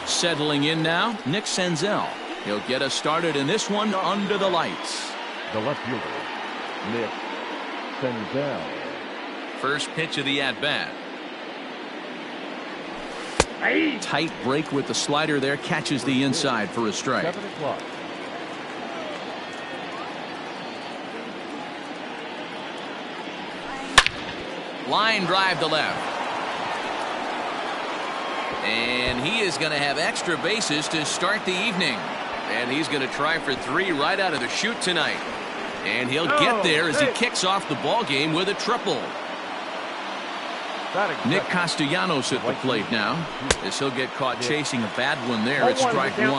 Settling in now, Nick Senzel. He'll get us started in this one under the lights. The left fielder, Nick Senzel. First pitch of the at-bat. Tight break with the slider there, catches the inside for a strike. 7 o'clock. Line drive to left. And he is going to have extra bases to start the evening. And he's going to try for 3 right out of the chute tonight. And he'll get there as he kicks off the ball game with a triple. Nick Castellanos at the plate now, as he'll get caught chasing a bad one there at strike 1.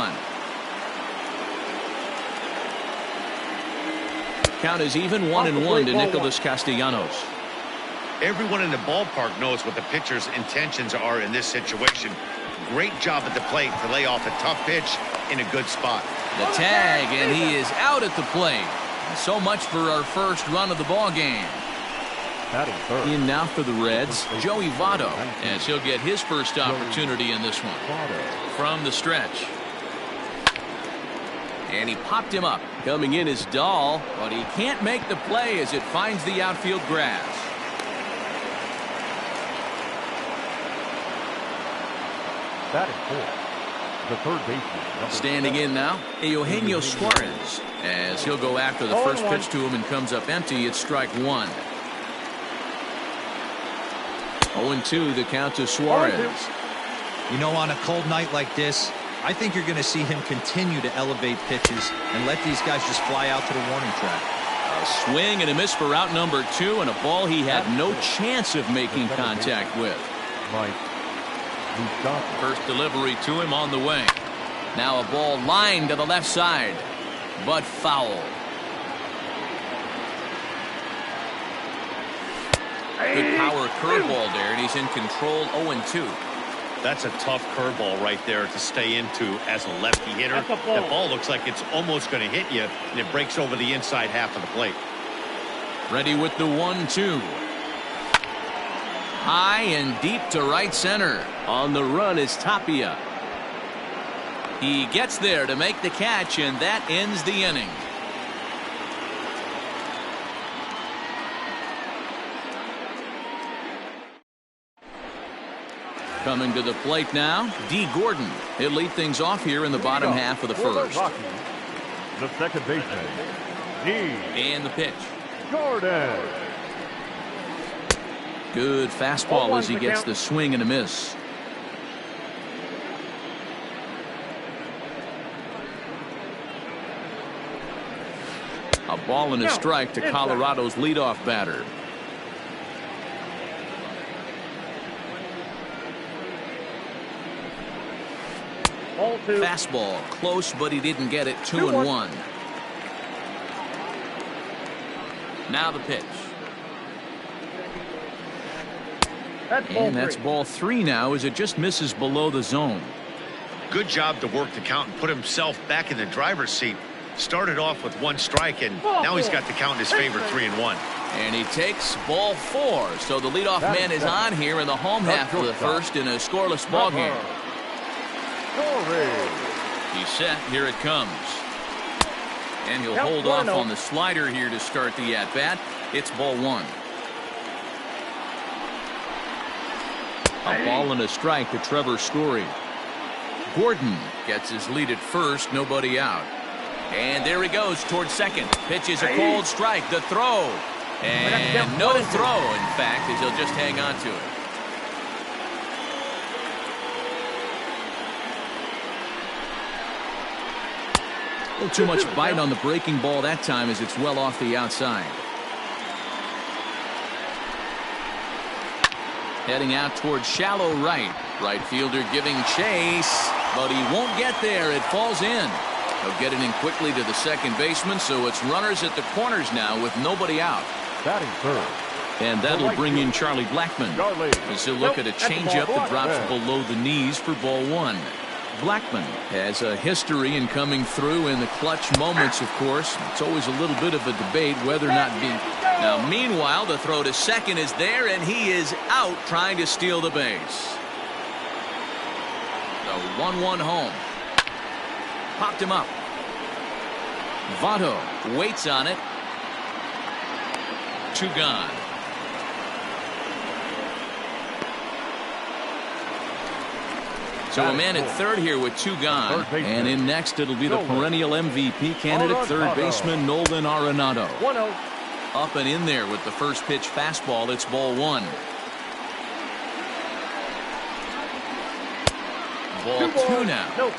Count is even 1-1 to Nicholas Castellanos. Everyone in the ballpark knows what the pitcher's intentions are in this situation. Great job at the plate to lay off a tough pitch in a good spot. The tag, and he is out at the plate. So much for our first run of the ball game. In now for the Reds, Joey Votto, as he'll get his first opportunity in this one. From the stretch. And he popped him up. Coming in is Dahl, but he can't make the play as it finds the outfield grass. The third baseman. Standing in now, Eugenio Suarez, as he'll go after the first pitch to him and comes up empty. It's strike 1. 0-2 the count to Suarez. You know, on a cold night like this, I think you're going to see him continue to elevate pitches and let these guys just fly out to the warning track. A swing and a miss for out number 2, and a ball he had no chance of making contact with. First delivery to him on the way. Now a ball lined to the left side, but foul. Good power curveball there, and he's in control. 0-2. That's a tough curveball right there to stay into as a lefty hitter. That ball looks like it's almost going to hit you, and it breaks over the inside half of the plate. Ready with the 1-2. High and deep to right center. On the run is Tapia. He gets there to make the catch, and that ends the inning. Coming to the plate now, D. Gordon. He'll lead things off here in the bottom half of the first. The second baseman, D. And the pitch. Gordon. Good fastball as he gets the swing and a miss. A ball and a strike to Colorado's leadoff batter. Fastball close, but he didn't get it. 2-1. Now the pitch. And that's ball 3 now as it just misses below the zone. Good job to work the count and put himself back in the driver's seat. Started off with 1 strike, and now he's got the count in his favor, 3-1. And he takes ball 4. So the leadoff man is on here in the home half of the first in a scoreless ball game. He's set. Here it comes. And he'll hold off on the slider here to start the at-bat. It's ball 1. A ball and a strike to Trevor Story. Gordon gets his lead at first. Nobody out. And there he goes towards second. Pitch is a cold strike. The throw. And no throw, in fact, as he'll just hang on to it. A little too much bite on the breaking ball that time as it's well off the outside. Heading out towards shallow right. Right fielder giving chase, but he won't get there. It falls in. He'll get it in quickly to the second baseman, so it's runners at the corners now with nobody out. Batting third. And that'll bring in Charlie Blackmon as he'll look at a changeup that drops below the knees for ball 1. Blackmon has a history in coming through in the clutch moments, of course. It's always a little bit of a debate whether or not being. Now, meanwhile, the throw to second is there, and he is out trying to steal the base. The 1-1 home. Popped him up. Votto waits on it. 2 gone. So a man at third here with 2 gone. And in next, it'll be the perennial MVP candidate, third baseman Nolan Arenado. 1-0. Up and in there with the first pitch fastball. It's ball 1. Ball 2 now.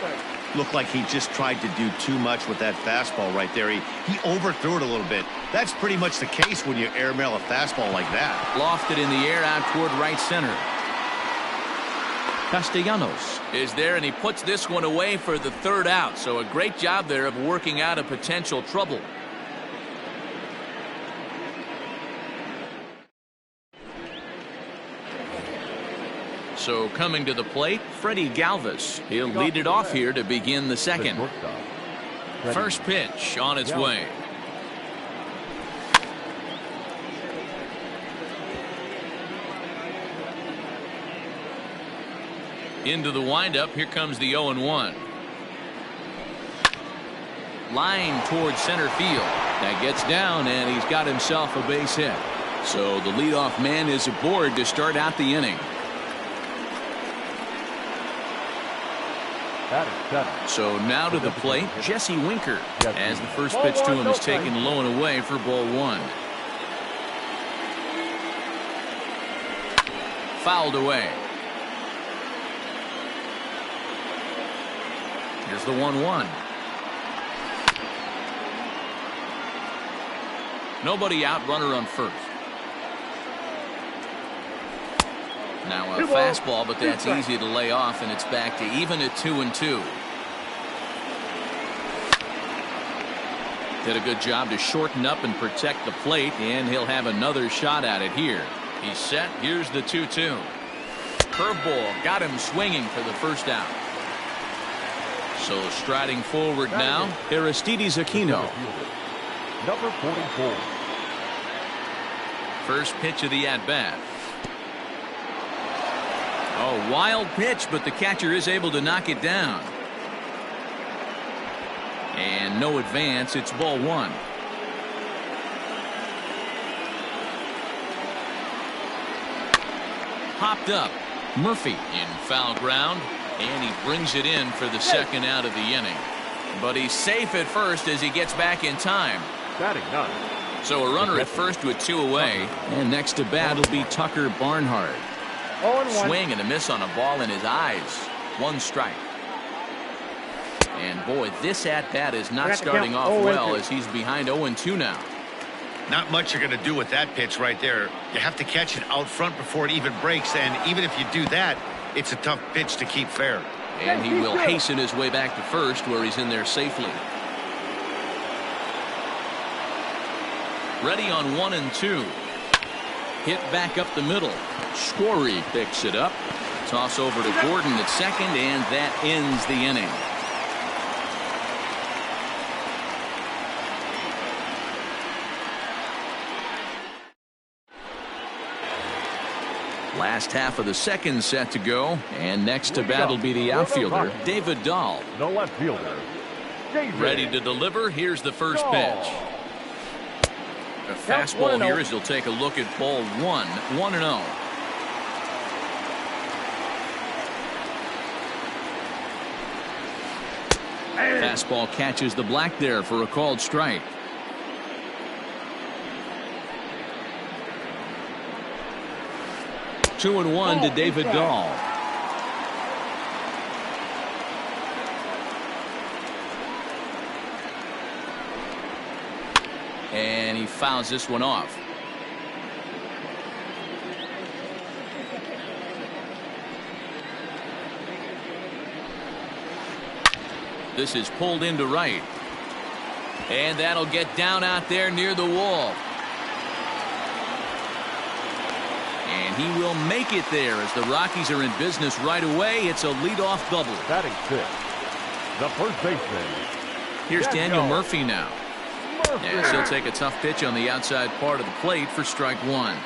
Looked like he just tried to do too much with that fastball right there. He overthrew it a little bit. That's pretty much the case when you airmail a fastball like that. Lofted in the air out toward right center. Castellanos is there, and he puts this one away for the 3rd out. So a great job there of working out a potential trouble. So coming to the plate, Freddie Galvis. He'll lead it off here to begin the second. First pitch on its way. Into the windup. Here comes the 0-1. Line towards center field. That gets down, and he's got himself a base hit. So the leadoff man is aboard to start out the inning. So now to the plate, Jesse Winker, as the first pitch to him is taken low and away for ball 1. Fouled away. Here's the 1-1. Nobody out, runner on first. Now a fastball, but that's easy to lay off, and it's back to even at 2-2. Did a good job to shorten up and protect the plate, and he'll have another shot at it here. He's set. Here's the 2-2. Curveball got him swinging for the first out. So striding forward now, Aristides Aquino. Number 44. First pitch of the at-bat. Oh, wild pitch, but the catcher is able to knock it down. And no advance. It's ball 1. Popped up. Murphy in foul ground, and he brings it in for the second out of the inning. But he's safe at first as he gets back in time. Batting 9. So a runner at first with 2 away, and next to bat will be Tucker Barnhart. Swing and a miss on a ball in his eyes. 1 strike. And boy, this at-bat is not starting off well as he's behind 0-2 now. Not much you're going to do with that pitch right there. You have to catch it out front before it even breaks, and even if you do that, it's a tough pitch to keep fair. And he will hasten his way back to first, where he's in there safely. Ready on 1 and 2. Hit back up the middle. Scory picks it up. Toss over to Gordon at second, and that ends the inning. Last half of the second set to go, and next to bat will be the outfielder, David Dahl. No left fielder. Ready to deliver. Here's the first pitch. A fastball here as he'll take a look at ball 1. 1-0. Fastball catches the black there for a called strike. Two and 1 to David Dahl. And he fouls this one off. This is pulled into right. And that'll get down out there near the wall. And he will make it there as the Rockies are in business right away. It's a leadoff double. Batting 6. The first baseman. Here's Daniel Murphy now. And he'll take a tough pitch on the outside part of the plate for strike 1.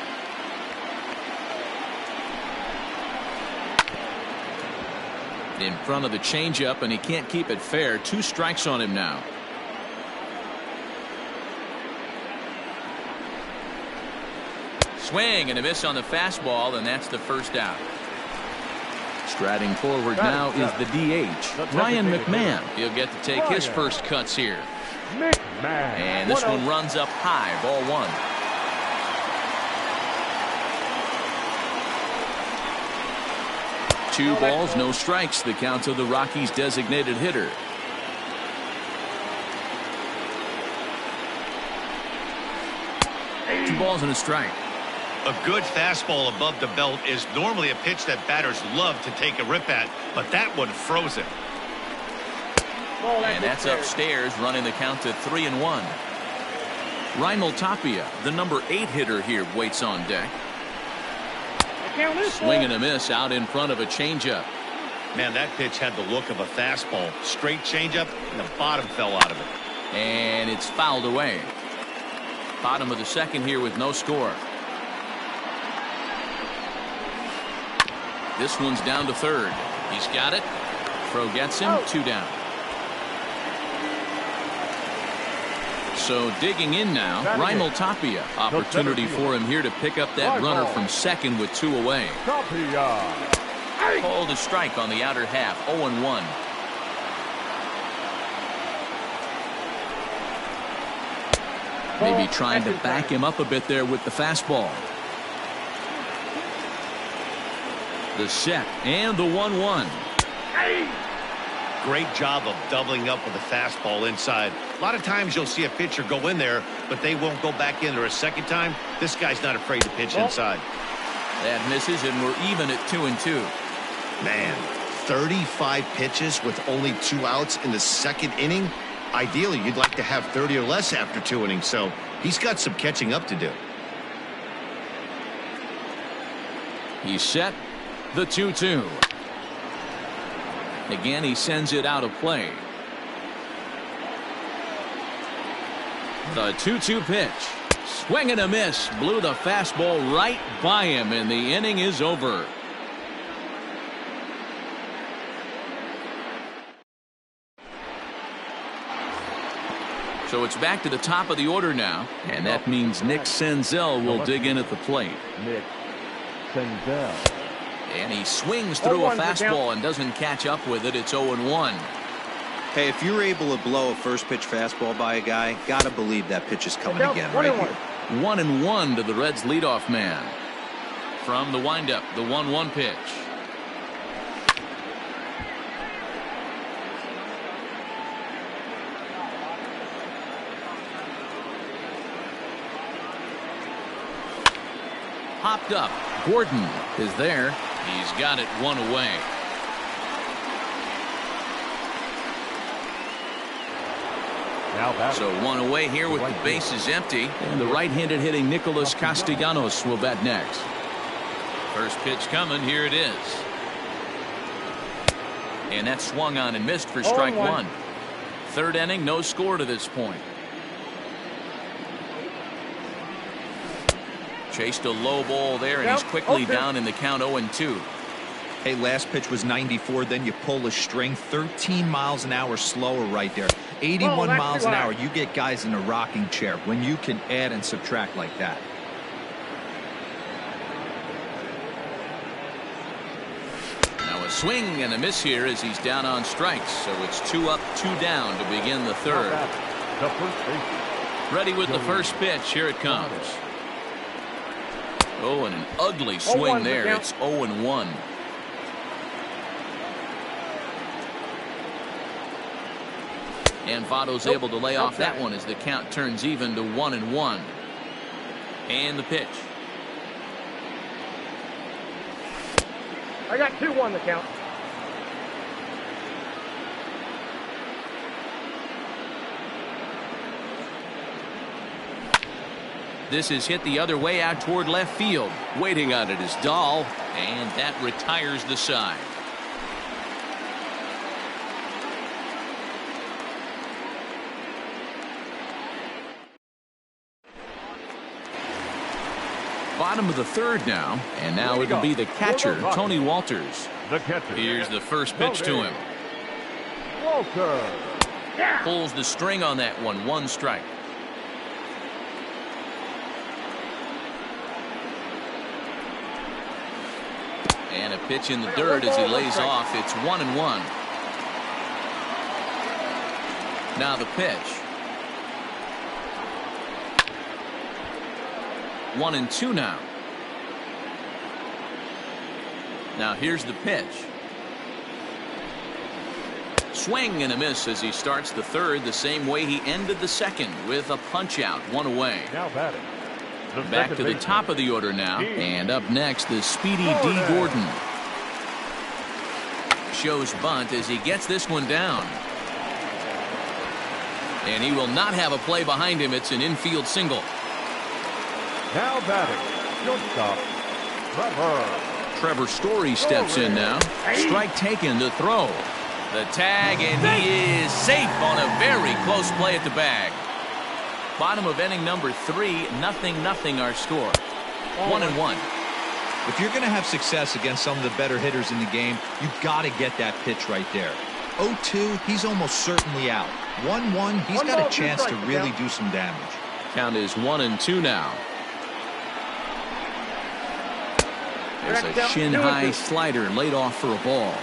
In front of the changeup, and he can't keep it fair. 2 strikes on him now. Swing and a miss on the fastball, and that's the first out. Striding forward now is the DH, Ryan McMahon. He'll get to take his first cuts here. And this one runs up high, ball 1. 2 balls, no strikes, the count of the Rockies' designated hitter. Two balls and a strike. A good fastball above the belt is normally a pitch that batters love to take a rip at, but that one froze him. And that's upstairs, running the count to 3-1. Reinald Tapia, the number 8 hitter here, waits on deck. Swing and a miss out in front of a changeup. Man, that pitch had the look of a fastball. Straight changeup, and the bottom fell out of it. And it's fouled away. Bottom of the second here with no score. This one's down to third. He's got it. Throw gets him. 2 down. So digging in now, Reinald Tapia. Opportunity for him here to pick up that runner from second with 2 away. Called a strike on the outer half. 0-1. Maybe trying to back him up a bit there with the fastball. The set and the 1-1. Great job of doubling up with a fastball inside. A lot of times you'll see a pitcher go in there, but they won't go back in there a second time. This guy's not afraid to pitch inside. That misses, and we're even at 2-2. Man, 35 pitches with only 2 outs in the second inning. Ideally, you'd like to have 30 or less after 2 innings, so he's got some catching up to do. He's set. The 2-2. Again, he sends it out of play. The 2-2 pitch. Swing and a miss. Blew the fastball right by him, and the inning is over. So it's back to the top of the order now, and that means Nick Senzel will dig in at the plate. Nick Senzel. And he swings through a fastball and doesn't catch up with it. It's 0-1. Hey, if you're able to blow a first pitch fastball by a guy, gotta believe that pitch is coming again right here. 1-1 to the Reds leadoff man. From the windup, the 1-1 pitch. Hopped up. Gordon is there. He's got it 1 away. So 1 away here with the bases empty. And the right-handed hitting Nicholas Castellanos will bat next. First pitch coming. Here it is. And that swung on and missed for strike 1. Third inning, no score to this point. Chased a low ball there, and he's quickly down in the count. 0-2. Hey, last pitch was 94, then you pull a string. 13 miles an hour slower right there. 81 miles an hour. You get guys in a rocking chair when you can add and subtract like that. Now a swing and a miss here as he's down on strikes. So it's 2 up, 2 down to begin the third. Ready with the first pitch. Here it comes. Oh, and an ugly swing there. It's 0-1. And Vado's able to lay off that one as the count turns even to 1-1. And the pitch. I got 2-1 the count. This is hit the other way out toward left field. Waiting on it is Dahl, and that retires the side. Bottom of the third now, and now it'll be the catcher, Tony Walters. The catcher. Here's the first pitch to him. Walker. Pulls the string on that one. 1 strike. And a pitch in the dirt as he lays off. It's 1-1. Now the pitch. 1-2 now. Now here's the pitch. Swing and a miss as he starts the third the same way he ended the second, with a punch out, 1 away. Now batting. Back to the top of the order now, and up next the speedy D. Gordon. Shows bunt as he gets this one down. And he will not have a play behind him. It's an infield single. Now batting. Shortstop. Trevor Story steps in now. Strike taken to throw. The tag, and he is safe on a very close play at the bag. Bottom of inning number 3, 0-0 our score. 1-1. If you're going to have success against some of the better hitters in the game, you've got to get that pitch right there. 0-2, he's almost certainly out. 1-1, he's got a chance to really do some damage. Count is 1-2 now. There's a shin-high slider laid off for a ball.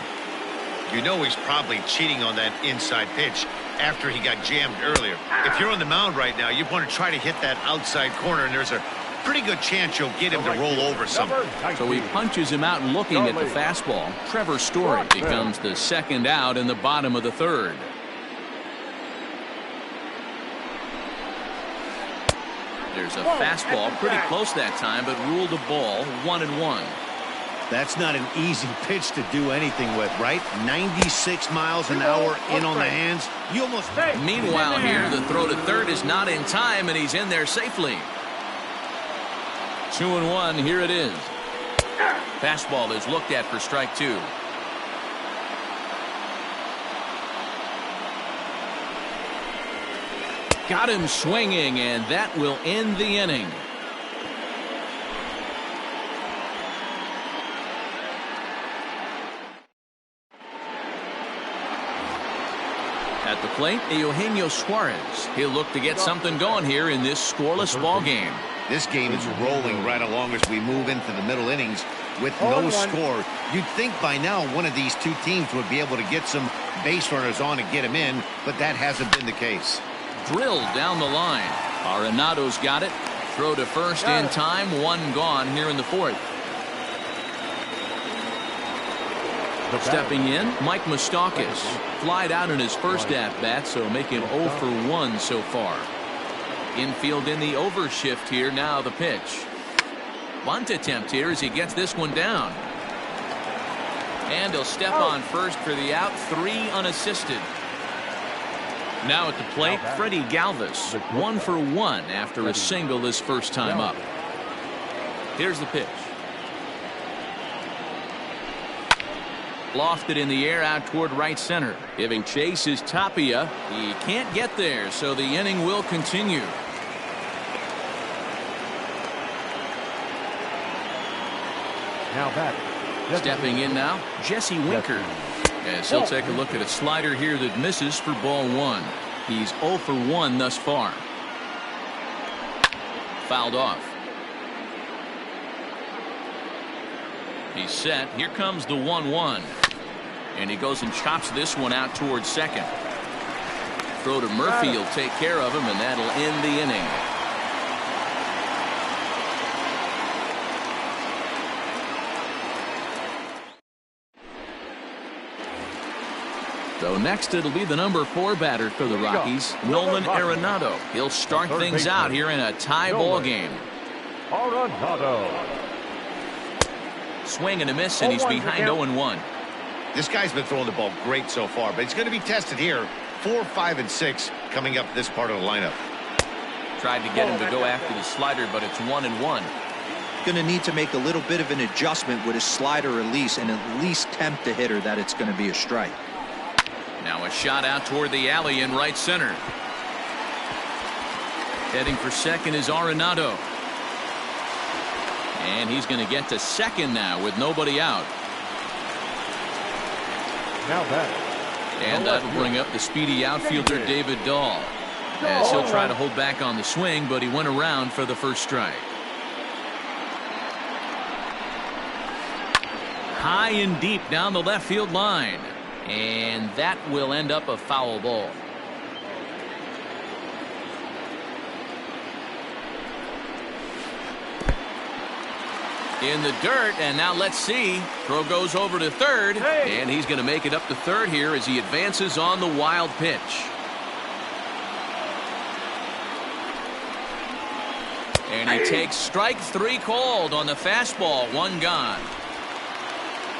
You know he's probably cheating on that inside pitch after he got jammed earlier. If you're on the mound right now, you want to try to hit that outside corner, and there's a pretty good chance you'll get him to roll over something. So he punches him out looking at the fastball. Trevor Story becomes the second out in the bottom of the third. There's a fastball pretty close that time, but ruled a ball. 1-1. That's not an easy pitch to do anything with, right? 96 miles an hour in on the hands. You almost. Meanwhile here, the throw to third is not in time, and he's in there safely. 2-1. Here it is. Fastball is looked at for strike 2. Got him swinging, and that will end the inning. At the plate, Eugenio Suarez. He'll look to get something going here in this scoreless ball game. This game is rolling right along as we move into the middle innings with no score. You'd think by now one of these two teams would be able to get some base runners on and get him in, but that hasn't been the case. Drilled down the line. Arenado's got it. Throw to first in time. 1 gone here in the fourth. Stepping in, Mike Moustakas. Flied out in his first at-bat, so make him 0 for 1 so far. Infield in the overshift here. Now the pitch. Bunt attempt here as he gets this one down. And he'll step on first for the out. 3 unassisted. Now at the plate, Freddie Galvis. 1 for 1 after a single his first time up. Here's the pitch. Lofted in the air out toward right center. Giving chase is Tapia. He can't get there, so the inning will continue. Now back. Stepping in now, Jesse Winker. As he'll take a look at a slider here that misses for ball 1. He's 0 for 1 thus far. Fouled off. He's set. Here comes the 1-1. And he goes and chops this one out towards second. Throw to Murphy will take care of him, and that'll end the inning. So next it'll be the number 4 batter for the Rockies, Nolan Arenado. He'll start things out here in a tie ball game. Arenado. Swing and a miss, and he's behind 0-1. This guy's been throwing the ball great so far, but he's going to be tested here. 4, 5, and 6 coming up this part of the lineup. Tried to get him to go after the slider, but it's 1-1. Going to need to make a little bit of an adjustment with his slider release and at least tempt the hitter that it's going to be a strike. Now a shot out toward the alley in right center. Heading for second is Arenado. And he's going to get to second now with nobody out. Now batting. And that'll bring up the speedy outfielder David Dahl, as he'll try to hold back on the swing, but he went around for the first strike. High and deep down the left field line, and that will end up a foul ball. In the dirt, and now let's see. Throw goes over to third, and he's going to make it up to third here as he advances on the wild pitch. And he takes strike 3 called on the fastball. 1 gone.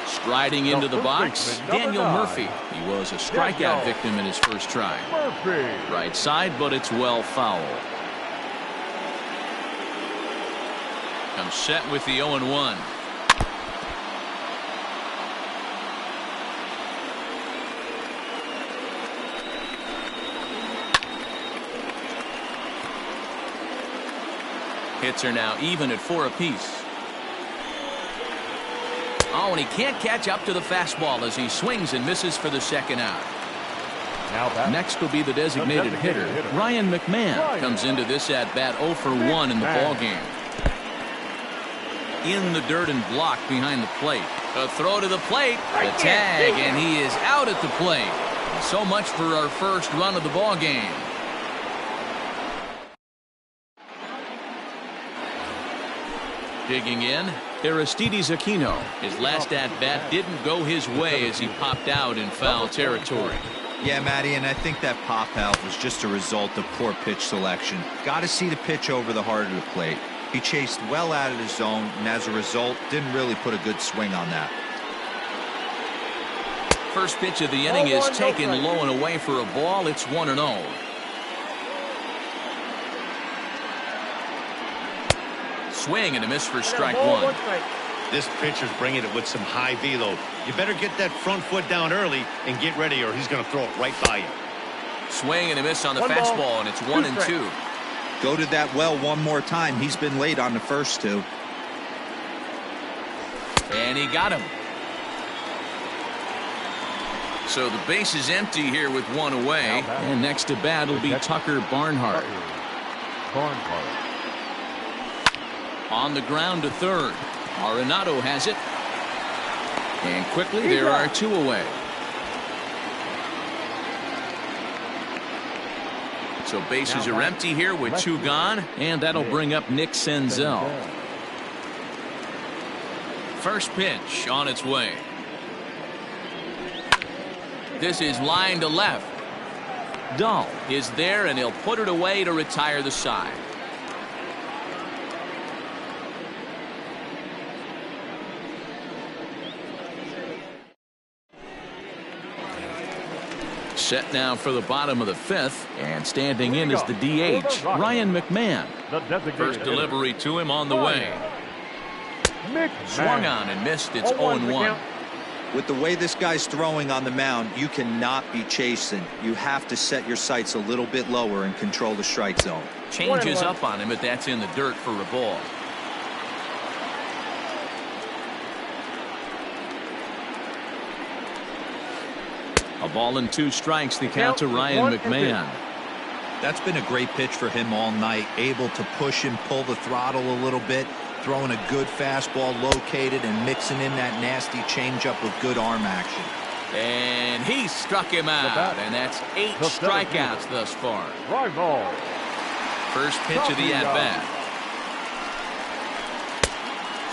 Striding into the box, Daniel Murphy. He was a strikeout victim in his first try. Right side, but it's well foul. Comes set with the 0-1. Hits are now even at 4 apiece. Oh, and he can't catch up to the fastball as he swings and misses for the second out. Next will be the designated hitter, Ryan McMahon. Comes into this at bat 0 for 1 in the ball game. In the dirt and blocked behind the plate. A throw to the plate, the tag, and he is out at the plate. So much for our first run of the ball game. Digging in, Aristides Aquino. His last at-bat didn't go his way as he popped out in foul territory. Yeah, Matty, and I think that pop out was just a result of poor pitch selection. Got to see the pitch over the heart of the plate. He chased well out of his zone, and as a result, didn't really put a good swing on that. First pitch of the inning is taken low and away for a ball. It's 1-0. Swing and a miss for strike 1. This pitcher's bringing it with some high velo. You better get that front foot down early and get ready, or he's going to throw it right by you. Swing and a miss on the fastball, and it's 1-2. Goaded that well one more time. He's been late on the first 2. And he got him. So the base is empty here with 1 away. And next to bat will be Tucker Barnhart. On the ground to third. Arenado has it. And quickly there are 2 away. So bases are empty here with 2 gone, and that'll bring up Nick Senzel. First pitch on its way. This is line to left. Dahl is there, and he'll put it away to retire the side. Set now for the bottom of the 5th, and standing in is the DH, Ryan McMahon. First delivery to him on the way. Swung on and missed. It's 0-1. With the way this guy's throwing on the mound, you cannot be chasing. You have to set your sights a little bit lower and control the strike zone. Changes up on him, but that's in the dirt for a ball. A ball and 2 strikes, the count to Ryan McMahon. That's been a great pitch for him all night. Able to push and pull the throttle a little bit. Throwing a good fastball located and mixing in that nasty changeup with good arm action. And he struck him out, and that's 8 strikeouts thus far. First pitch of the at-bat.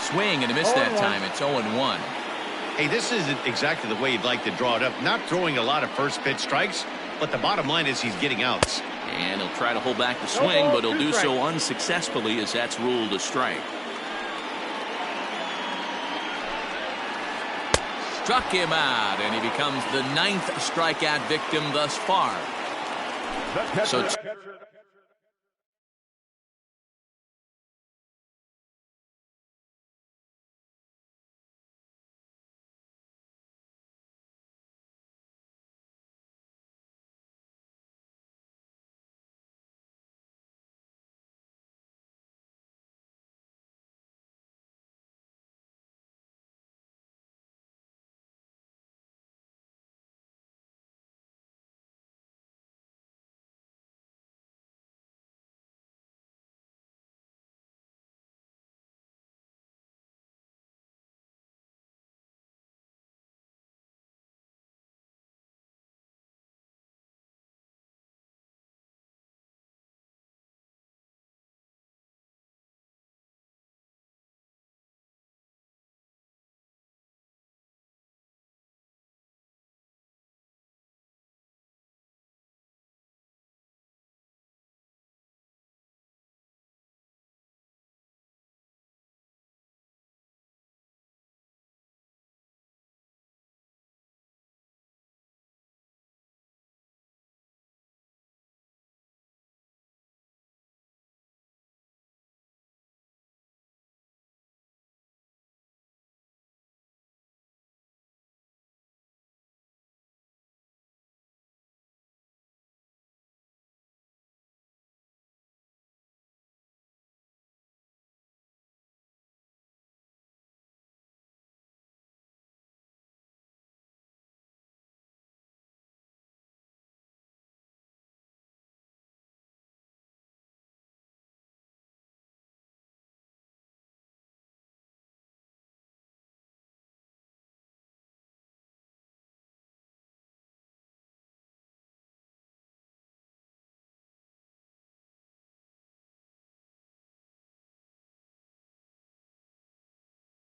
Swing and a miss that time. It's 0-1. Hey, this isn't exactly the way you'd like to draw it up. Not throwing a lot of first pitch strikes, but the bottom line is he's getting outs. And he'll try to hold back the swing, but he'll do so unsuccessfully as that's ruled a strike. Struck him out, and he becomes the 9th strikeout victim thus far. So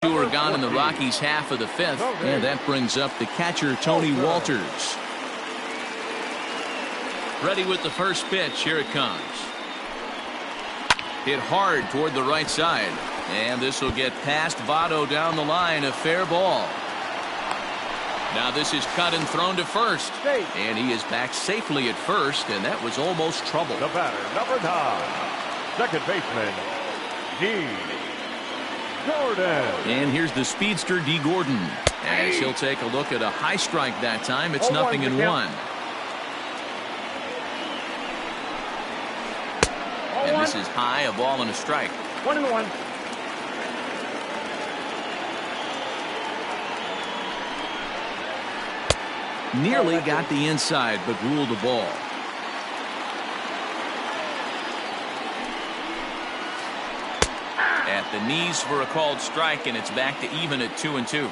Two are gone in the Rockies' half of the fifth, and that brings up the catcher, Tony Walters. Ready with the first pitch. Here it comes. Hit hard toward the right side, and this will get past Votto down the line. A fair ball. Now this is cut and thrown to first, and he is back safely at first, and that was almost trouble. The batter, number 9, second baseman, D. Gordon. And here's the speedster, D. Gordon, as he'll take a look at a high strike that time. It's 0-1. And this is high, a ball and a strike. 1-1. Nearly got the inside, but ruled the ball. At the knees for a called strike, and it's back to even at 2-2.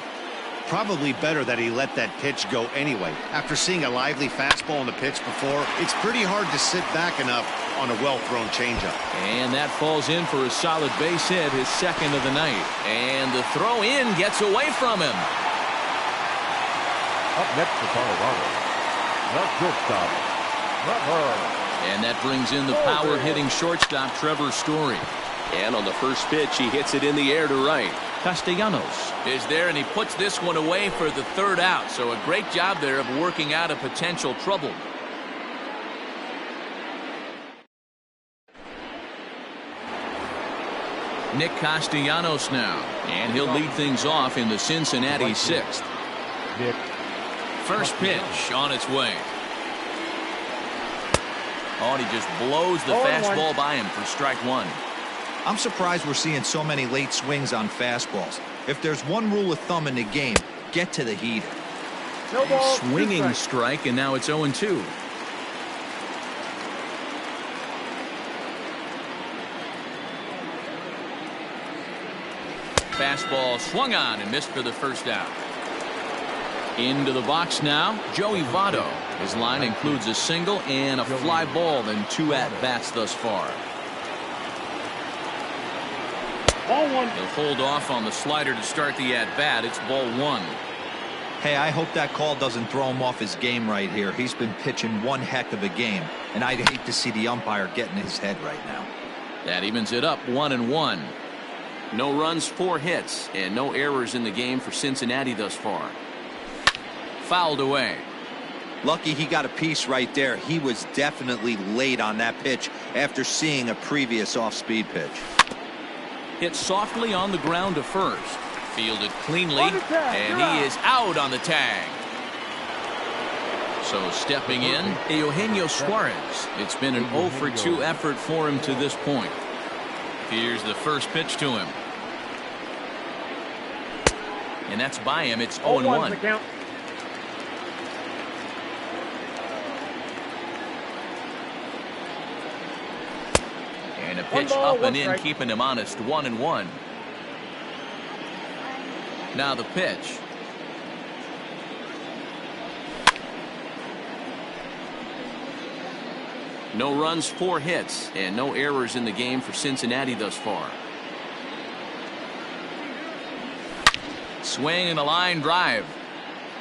Probably better that he let that pitch go anyway. After seeing a lively fastball on the pitch before, it's pretty hard to sit back enough on a well-thrown changeup. And that falls in for a solid base hit, his second of the night. And the throw in gets away from him. Up next for Colorado, the shortstop, Trevor. And that brings in the power-hitting shortstop, Trevor Story. And on the first pitch, he hits it in the air to right. Castellanos is there, and he puts this one away for the third out. So a great job there of working out a potential trouble. Nick Castellanos now, and he'll lead things off in the Cincinnati sixth. Nick. First pitch on its way. Oh, and he just blows the fastball by him for strike one. I'm surprised we're seeing so many late swings on fastballs. If there's one rule of thumb in the game, get to the heater. No ball, swinging strike, and now it's 0-2. Fastball swung on and missed for the first out. Into the box now, Joey Votto. His line includes a single and a fly ball and 2 at-bats thus far. Ball 1. He'll hold off on the slider to start the at-bat. It's ball 1. Hey, I hope that call doesn't throw him off his game right here. He's been pitching one heck of a game, and I'd hate to see the umpire get in his head right now. That evens it up 1-1. No runs, 4 hits, and no errors in the game for Cincinnati thus far. Fouled away. Lucky he got a piece right there. He was definitely late on that pitch after seeing a previous off-speed pitch. Hit softly on the ground to first. Fielded cleanly, and he is out on the tag. So stepping in, Eugenio Suarez. It's been an 0-for-2 effort for him to this point. Here's the first pitch to him. And that's by him. It's 0-1. And a pitch up and in, keeping him honest. 1-1. Now the pitch. No runs, 4 hits, and no errors in the game for Cincinnati thus far. Swing and a line drive,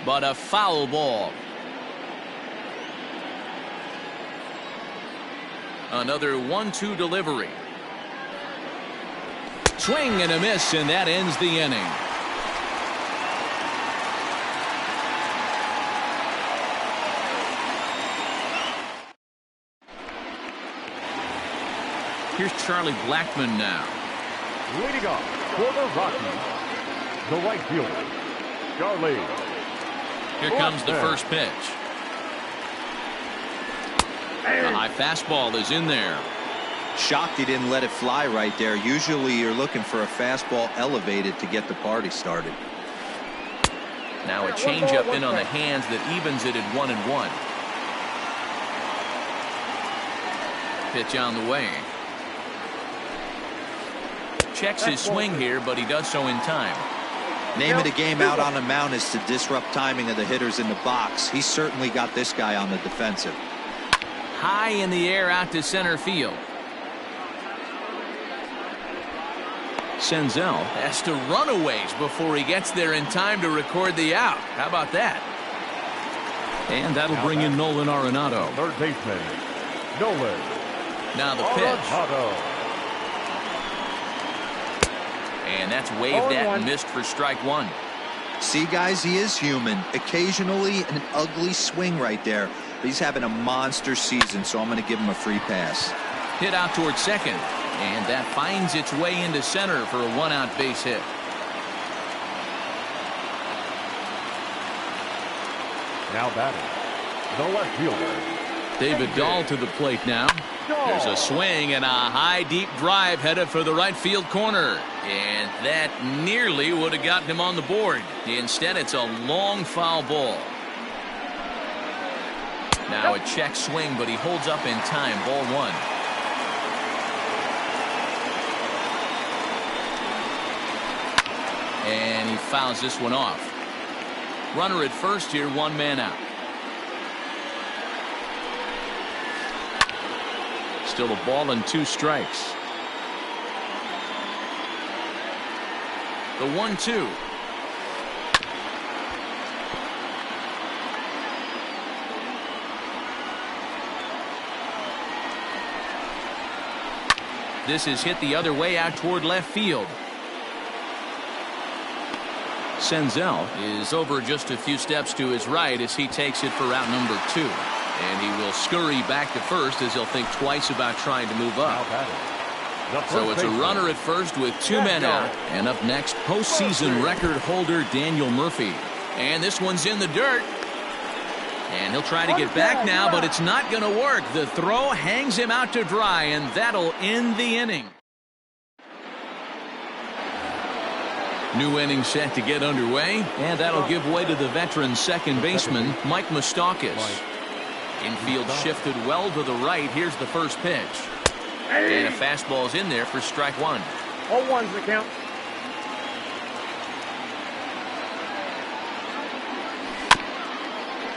but a foul ball. Another 1-2 delivery. Swing and a miss, and that ends the inning. Here's Charlie Blackmon now. Leading off for the Rockies, the right fielder, Charlie. Here comes the first pitch. The high fastball is in there. Shocked he didn't let it fly right there. Usually you're looking for a fastball elevated to get the party started. Now a changeup in on the hands that evens it at 1-1. Pitch on the way. Checks his swing here, but he does so in time. Name of the game out on the mound is to disrupt timing of the hitters in the box. He's certainly got this guy on the defensive. High in the air out to center field. Senzel has to run a ways before he gets there in time to record the out. How about that? And that'll bring in Nolan Arenado. Third baseman, Nolan. Now the pitch. And that's waved at and missed for strike one. See, guys, he is human. Occasionally an ugly swing right there. But he's having a monster season, so I'm going to give him a free pass. Hit out towards second. And that finds its way into center for a one-out base hit. Now batting, the left fielder, David Dahl to the plate now. There's a swing and a high deep drive headed for the right field corner. And that nearly would have gotten him on the board. Instead, it's a long foul ball. Now a check swing, but he holds up in time. Ball one. And he fouls this one off. Runner at first here, one man out. Still a ball and two strikes. The 1-2. This is hit the other way out toward left field. Senzel is over just a few steps to his right as he takes it for route number 2. And he will scurry back to first as he'll think twice about trying to move up. So it's a runner at first with two men out. And up next, postseason record holder Daniel Murphy. And this one's in the dirt. And he'll try to get back now, but it's not going to work. The throw hangs him out to dry, and that'll end the inning. New inning set to get underway, and that'll give way to the veteran second baseman, Mike Moustakas. Infield shifted well to the right. Here's the first pitch. And a fastball's in there for strike one. 0-1's the count.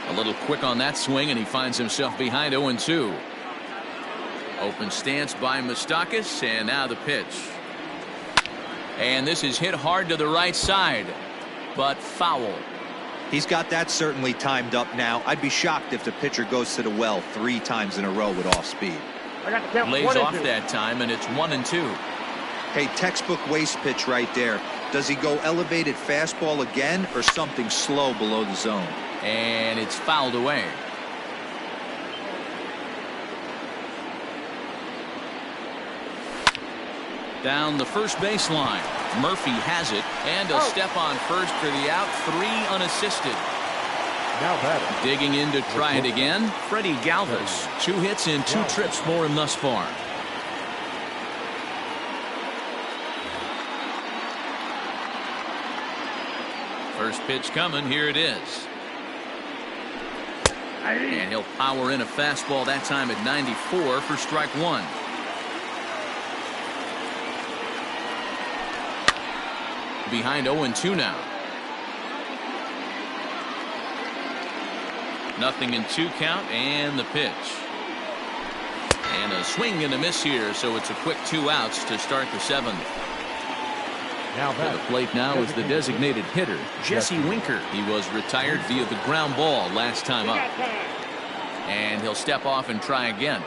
A little quick on that swing, and he finds himself behind 0-2. Open stance by Moustakas, and now the pitch. And this is hit hard to the right side, but foul. He's got that certainly timed up now. I'd be shocked if the pitcher goes to the well 3 times in a row with off speed. I got the count. Lays off that time, and it's 1-2. Hey, textbook waste pitch right there. Does he go elevated fastball again or something slow below the zone? And it's fouled away. Down the first baseline. Murphy has it, and a step on first for the out. 3 unassisted. Now batting. Digging in to try it again, Freddie Galvis. 2 hits and 2 trips for him thus far. First pitch coming. Here it is. And he'll power in a fastball that time at 94 for strike one. Behind 0-2 now. Nothing in 2 count, and the pitch. And a swing and a miss here, so it's a quick 2 outs to start the 7th. Now to the plate now is the designated hitter, Jesse Winker. He was retired via the ground ball last time up. And he'll step off and try again.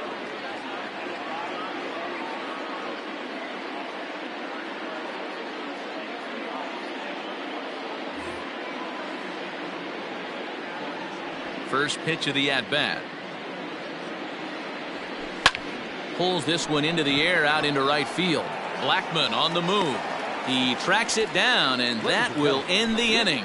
First pitch of the at-bat. Pulls this one into the air out into right field. Blackmon on the move. He tracks it down, and that will end the inning.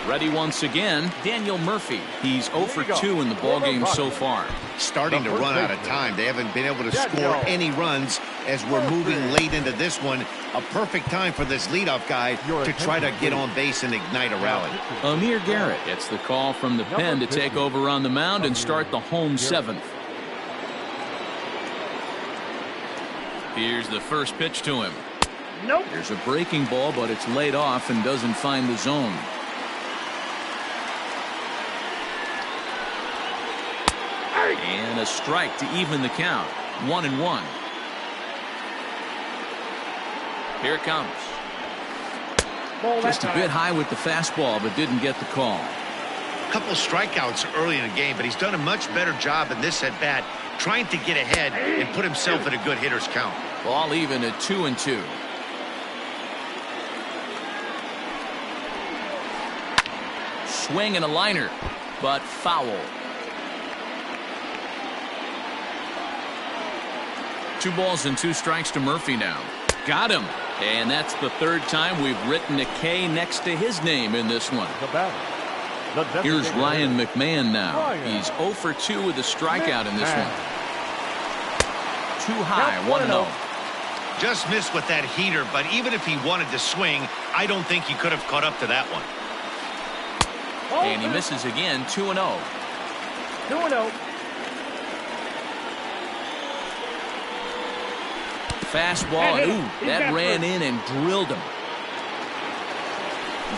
Ready once again, Daniel Murphy. He's 0 for 2 in the ballgame so far. Starting to run out of time. They haven't been able to score any runs as we're moving late into this one. A perfect time for this leadoff guy to try to get on base and ignite a rally. Amir Garrett gets the call from the pen to take over on the mound and start the home 7th. Here's the first pitch to him. Nope. There's a breaking ball, but it's laid off and doesn't find the zone. And a strike to even the count. 1-1. Here it comes. Ball that Just a time. bit high with the fastball, but didn't get the call. A couple strikeouts early in the game, but he's done a much better job in this at bat, trying to get ahead and put himself in a good hitter's count. Ball even at 2-2. Swing and a liner, but foul. 2 balls and 2 strikes to Murphy now. Got him. And that's the 3rd time we've written a K next to his name in this one. The batter. The Here's designated Ryan hitter. McMahon now. Ryan. He's 0 for 2 with a strikeout in this McMahon. one. Too high, Count 1-0. Just missed with that heater, but even if he wanted to swing, I don't think he could have caught up to that one. And he misses again, 2-0. 2-0. Fastball, Hey, and ooh, he's that got ran first. in and drilled him.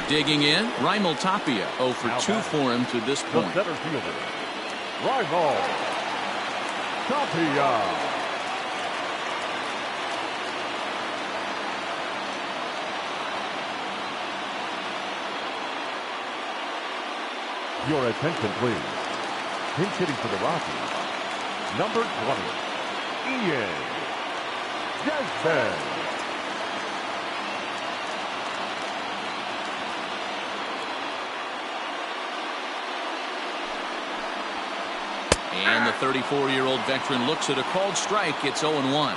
Digging in, Raimel Tapia, 0 for Now 2 batting. for him to this The point. center fielder. Rival. Tapia. Your attention, please. Pinch hitting for the Rockies. Number 20. Ian Desmond. And the 34-year-old veteran looks at a called strike. It's 0-1.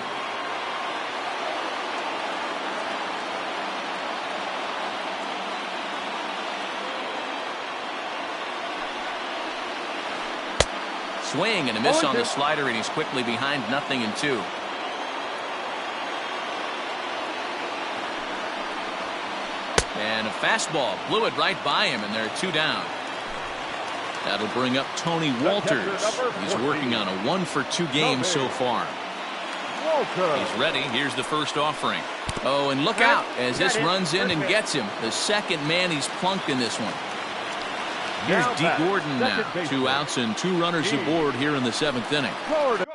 Swing and a miss on the slider, and he's quickly behind 0-2. And a fastball blew it right by him, and they're 2 down. That'll bring up Tony Walters. He's working on a 1 for 2 game so far. Walter. He's ready. Here's the first offering. Oh, and look out as this runs in and gets him. The second man he's plunked in this one. Here's Now D. back, Gordon now. second baseman. 2 outs and 2 runners D. aboard here in the 7th inning. Gordon.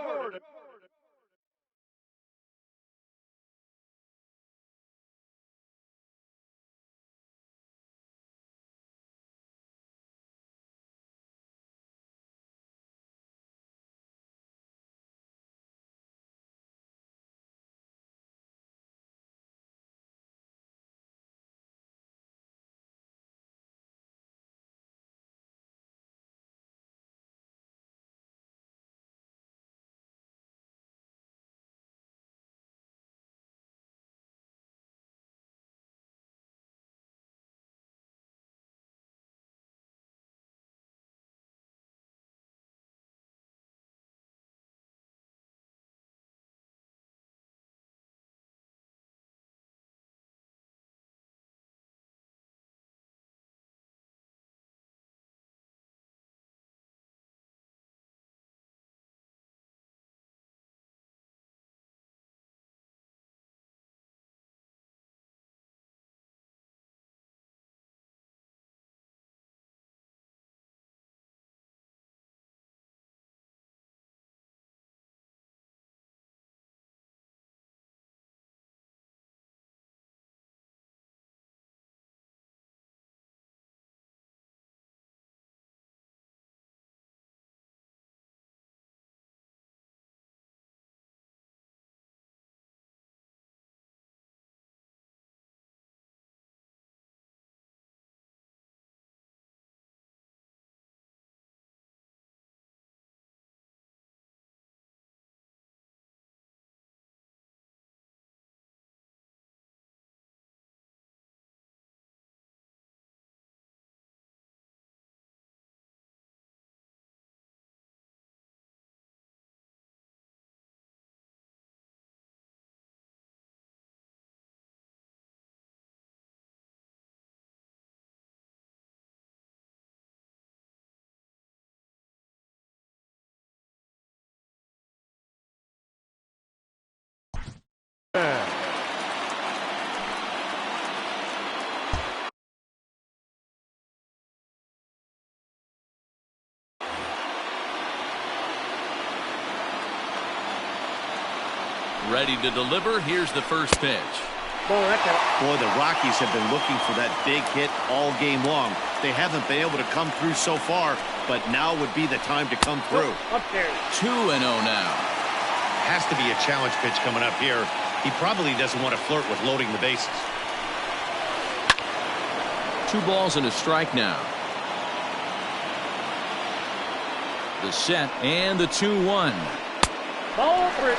Ready to deliver. Here's the first pitch. Ball, that's out. Boy, the Rockies have been looking for that big hit all game long. They haven't been able to come through so far, but now would be the time to come through. Upstairs. 2-0 now. Has to be a challenge pitch coming up here. He probably doesn't want to flirt with loading the bases. 2 balls and a strike now. The set and the 2-1. Ball 3.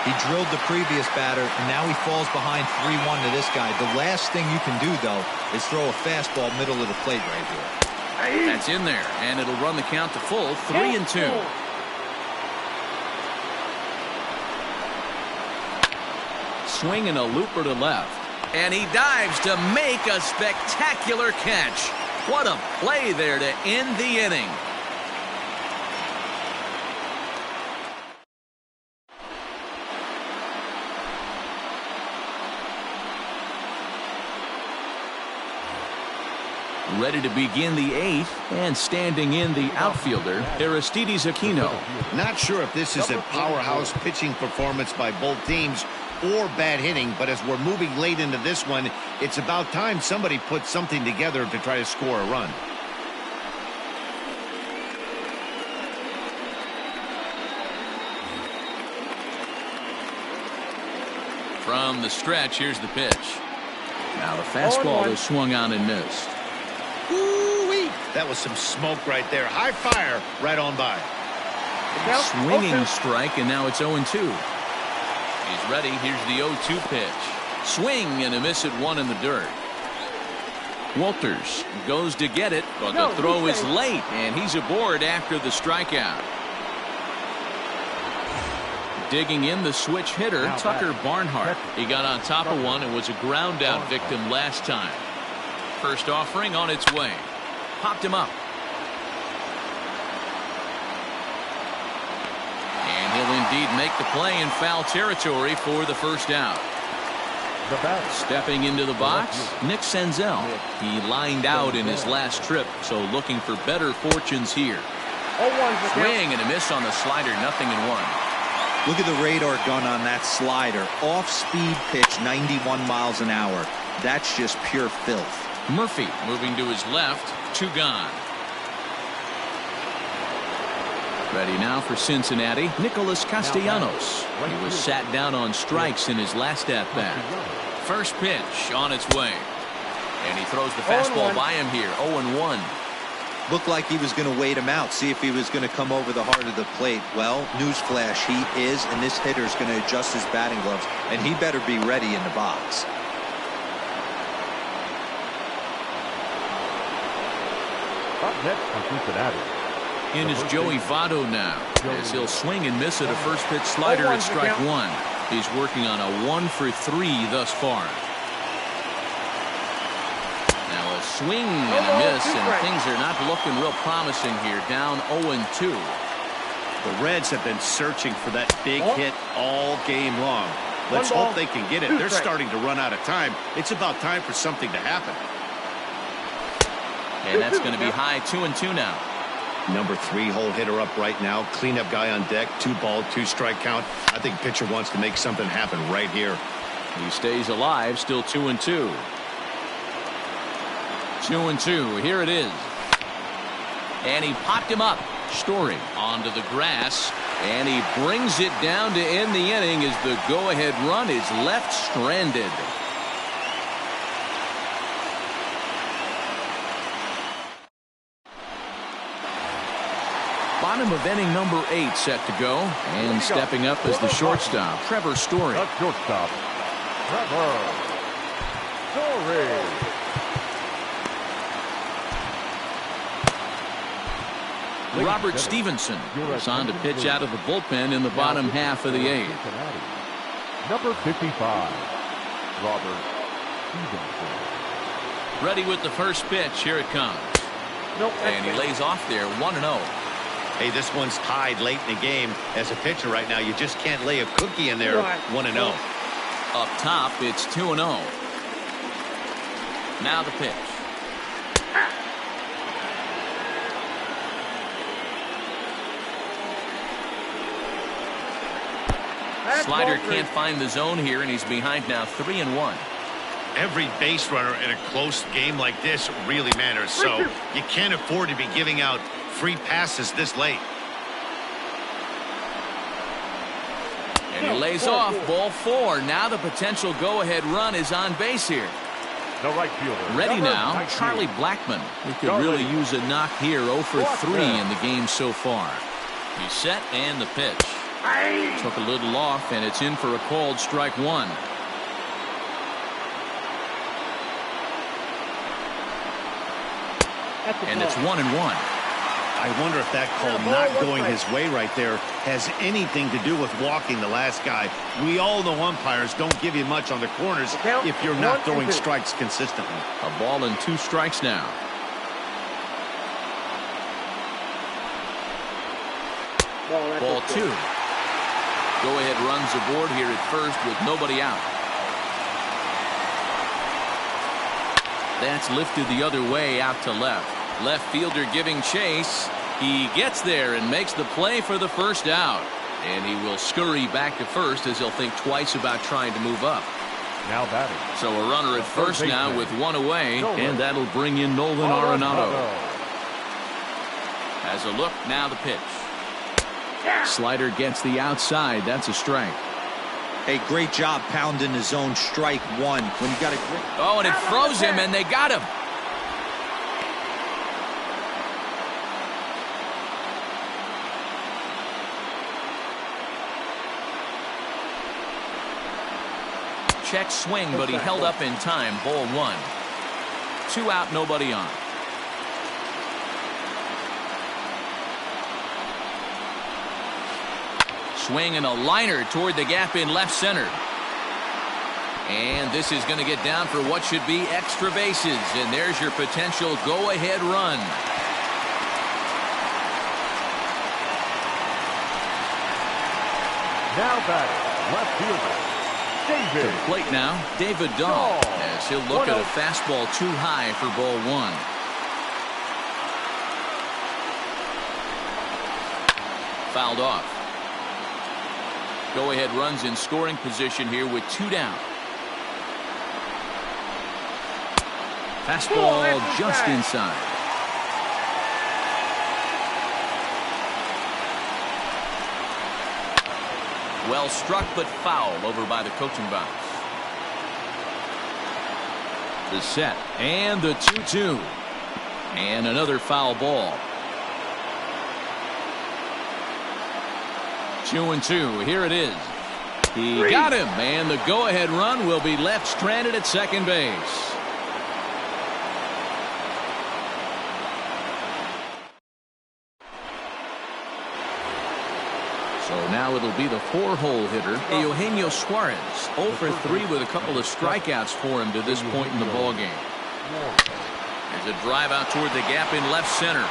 He drilled the previous batter, and now he falls behind 3-1 to this guy. The last thing you can do, though, is throw a fastball middle of the plate right here. That's in there, and it'll run the count to full. 3-2. Swing and a looper to left. And he dives to make a spectacular catch. What a play there to end the inning. Ready to begin the 8th, and standing in the outfielder, Aristides Aquino. Not sure if this is a powerhouse pitching performance by both teams or bad hitting, but as we're moving late into this one, it's about time somebody puts something together to try to score a run. From the stretch, here's the pitch. Now the fastball is swung on and missed. Ooh-wee. That was some smoke right there. High fire right on by. Swinging strike, and now it's 0-2. He's ready. Here's the 0-2 pitch. Swing and a miss at 1 in the dirt. Walters goes to get it, but the throw is late, and he's aboard after the strikeout. Digging in the switch hitter, Tucker Barnhart. He got on top of one and was a ground out victim last time. First offering on its way. Popped him up. And he'll indeed make the play in foul territory for the first out. Stepping into the box, Nick Senzel. He lined out in his last trip, so looking for better fortunes here. Swing and a miss on the slider, 0-1. Look at the radar gun on that slider. Off-speed pitch, 91 miles an hour. That's just pure filth. Murphy moving to his left, 2 gone. Ready now for Cincinnati, Nicholas Castellanos. He was sat down on strikes in his last at-bat. First pitch on its way. And he throws the fastball by him here, 0-1. Looked like he was going to wait him out, see if he was going to come over the heart of the plate. Well, newsflash, he is, and this hitter's going to adjust his batting gloves, and he better be ready in the box. Up next for Cincinnati. In is Joey Votto now, as he'll swing and miss at a first pitch slider at strike 1. He's working on a 1 for 3 thus far. Now a swing and a miss, and things are not looking real promising here. Down 0-2. The Reds have been searching for that big hit all game long. Let's hope they can get it. They're starting to run out of time. It's about time for something to happen. And that's going to be high, 2-2 now. Number 3 hole hitter up right now. Cleanup guy on deck. 2 ball, 2 strike count. I think pitcher wants to make something happen right here. He stays alive, still 2-2. 2-2. Here it is. And he popped him up. Story onto the grass. And he brings it down to end the inning as the go-ahead run is left stranded. Bottom of inning number 8 set to go. And stepping up is the shortstop, Trevor Story. The shortstop, Trevor Story. Robert Stevenson is on to pitch out of the bullpen in the bottom half of the 8th. Number 55, Robert Stevenson. Ready with the first pitch. Here it comes. And he lays off there, 1-0. Hey, this one's tied late in the game. As a pitcher right now, you just can't lay a cookie in there. 1-0. Up top, it's 2-0. Now the pitch. Slider can't find the zone here, and he's behind now 3-1. Every base runner in a close game like this really matters, so you can't afford to be giving out free passes this late. And he lays off ball 4. Now the potential go-ahead run is on base here. The right fielder. Ready now, 19. Charlie Blackmon. He could really use a knock here. 0 for 3 in the game so far. He's set and the pitch. Took a little off and it's in for a called strike 1. And it's 1-1. I wonder if that call not going his way right there has anything to do with walking the last guy. We all know umpires don't give you much on the corners if you're not throwing strikes consistently. A ball and 2 strikes now. Ball 2. Go-ahead runs aboard here at first with nobody out. That's lifted the other way out to left. Left fielder giving chase. He gets there and makes the play for the first out. And he will scurry back to first as he'll think twice about trying to move up. Now batting. So a runner at first now with 1 away. And that'll bring in Nolan Arenado. Has a look, now the pitch. Slider gets the outside. That's a strike. Hey, great job pounding the zone strike 1 when you got a grip. Oh, and it froze him, and they got him. Check swing, but he held up in time. Ball 1. 2 out, nobody on. Swing and a liner toward the gap in left center. And this is going to get down for what should be extra bases. And there's your potential go-ahead run. Now batting. Left fielder. To the plate now, David Dahl, as he'll look at a fastball too high for ball 1. Fouled off. Go-ahead runs in scoring position here with 2 down. Fastball just inside. Well struck, but foul over by the coaching box. The set and the 2-2. And another foul ball. 2-2. Here it is. He got him, and the go-ahead run will be left stranded at second base. So now it'll be the 4-hole hitter, Eugenio Suarez. 0 for 3 with a couple of strikeouts for him to this point in the ballgame. There's a drive out toward the gap in left center.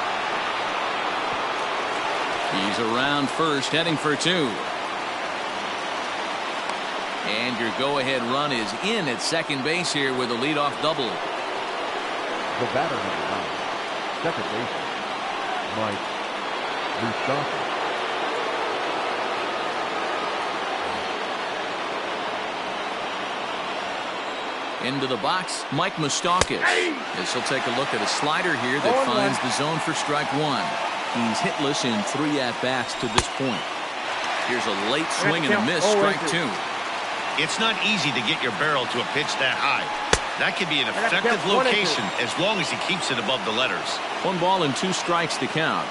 He's around first, heading for 2. And your go-ahead run is in at second base here with a leadoff double. The batter number 9. Second baseman. Mike Moustakas. Into the box, Mike Moustakas. As he'll take a look at a slider here that finds the zone for strike 1. He's hitless in 3 at-bats to this point. Here's a late swing and a miss, strike 2. It's not easy to get your barrel to a pitch that high. That could be an effective location as long as he keeps it above the letters. 1 ball and 2 strikes to count.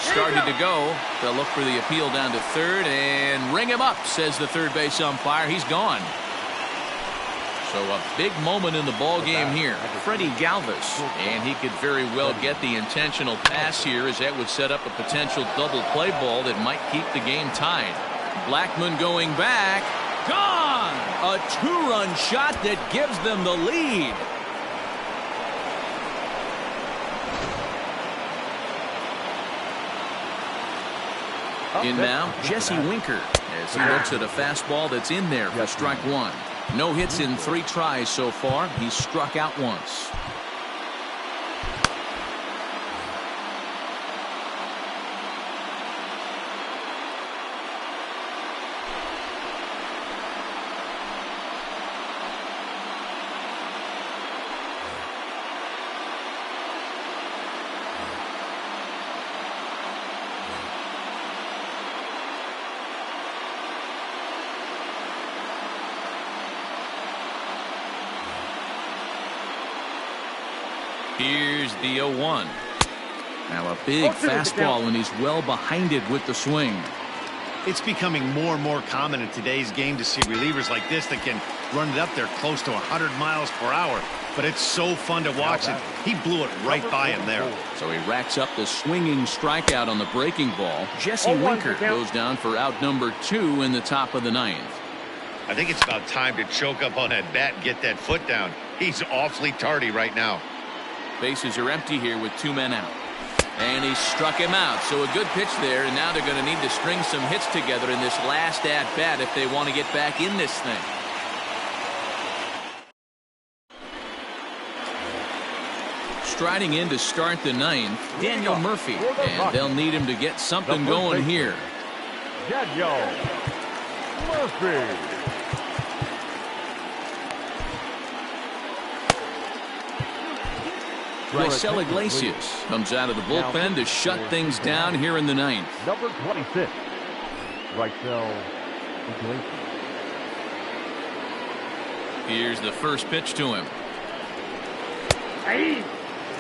Started to go. They'll look for the appeal down to third and ring him up, says the third base umpire. He's gone. So a big moment in the ball game here. Freddie Galvis, and he could very well get the intentional pass here, as that would set up a potential double play ball that might keep the game tied. Blackmon going back. Gone! A 2-run shot that gives them the lead. In now, Jesse Winker, as he looks at a fastball that's in there for strike 1. No hits in 3 tries so far. He's struck out once. Here's the 0-1. Now a big fastball, and he's well behind it with the swing. It's becoming more and more common in today's game to see relievers like this that can run it up there close to 100 miles per hour. But it's so fun to watch it. He blew it right by him there. So he racks up the swinging strikeout on the breaking ball. Jesse Winker goes down for out number 2 in the top of the 9th. I think it's about time to choke up on that bat and get that foot down. He's awfully tardy right now. Bases are empty here with 2 men out. And he struck him out. So a good pitch there, and now they're going to need to string some hits together in this last at-bat if they want to get back in this thing. Striding in to start the 9th, Daniel Murphy, and they'll need him to get something going here. Daniel Murphy. Raisel Iglesias comes out of the bullpen to shut things down here in the 9th. Number 26, Raisel Iglesias. Here's the first pitch to him.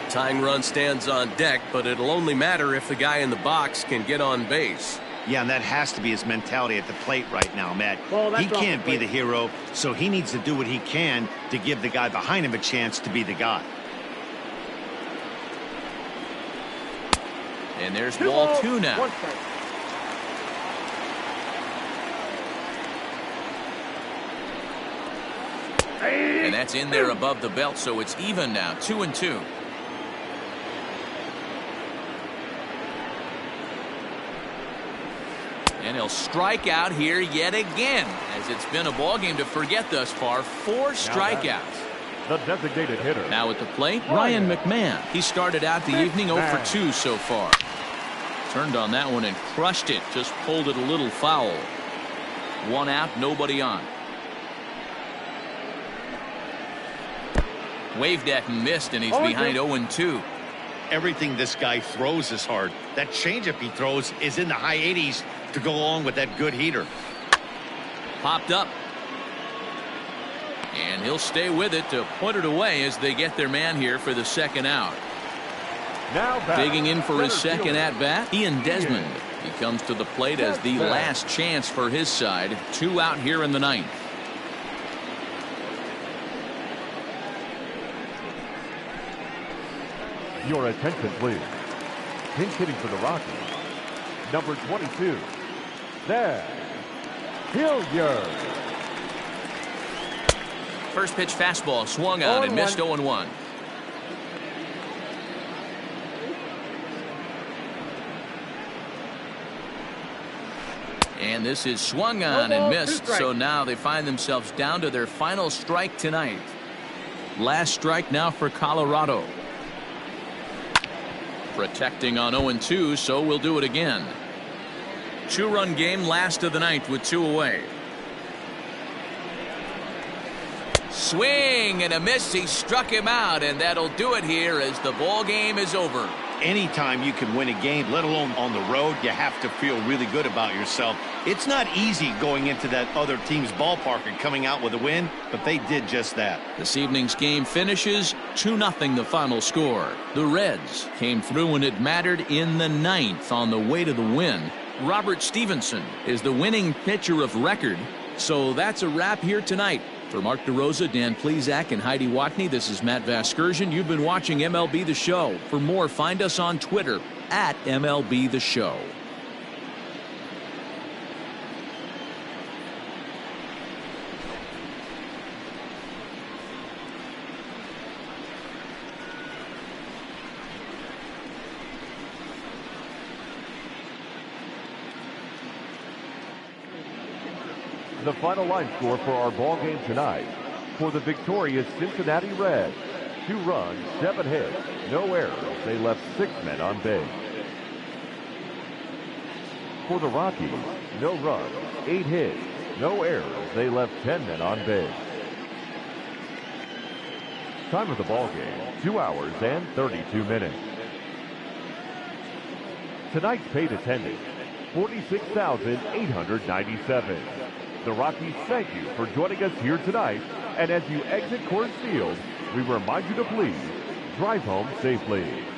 Tying run stands on deck, but it'll only matter if the guy in the box can get on base. Yeah, and that has to be his mentality at the plate right now, Matt. He can't be the hero, so he needs to do what he can to give the guy behind him a chance to be the guy. And there's ball 2 now. And that's in there above the belt, so it's even now, 2-2. And he'll strike out here yet again, as it's been a ball game to forget thus far. 4 strikeouts. The designated hitter. Now at the plate, Ryan McMahon. He started out the evening 0 for 2 so far. Turned on that one and crushed it. Just pulled it a little foul. 1 out, nobody on. Waved at and missed, and he's behind 0-2. Everything this guy throws is hard. That changeup he throws is in the high 80s to go along with that good heater. Popped up. And he'll stay with it to put it away as they get their man here for the 2nd out. Now digging in for his second at-bat, Ian Desmond. He comes to the plate as the last chance for his side. 2 out here in the 9th. Your attention, please. Pinch hitting for the Rockies, number 22, there, Hilliard. First pitch fastball swung on and missed 0-1. And this is swung on and missed, so now they find themselves down to their final strike tonight. Last strike now for Colorado. Protecting on 0-2, so we'll do it again. 2-run game, last of the 9th with 2 away. Swing and a miss. He struck him out, and that'll do it here as the ball game is over. Anytime you can win a game, let alone on the road, you have to feel really good about yourself. It's not easy going into that other team's ballpark and coming out with a win, but they did just that. This evening's game finishes 2-0 the final score. The Reds came through when it mattered in the 9th on the way to the win. Robert Stevenson is the winning pitcher of record. So that's a wrap here tonight. For Mark DeRosa, Dan Plesac, and Heidi Watney, this is Matt Vasgersian. You've been watching MLB The Show. For more, find us on Twitter at MLB The Show. The final line score for our ball game tonight. For the victorious Cincinnati Reds, 2 runs, 7 hits, no errors. They left 6 men on base. For the Rockies, no runs, 8 hits, no errors. They left 10 men on base. Time of the ball game, 2 hours and 32 minutes. Tonight's paid attendance, 46,897. The Rockies thank you for joining us here tonight, and as you exit Coors Field, we remind you to please drive home safely.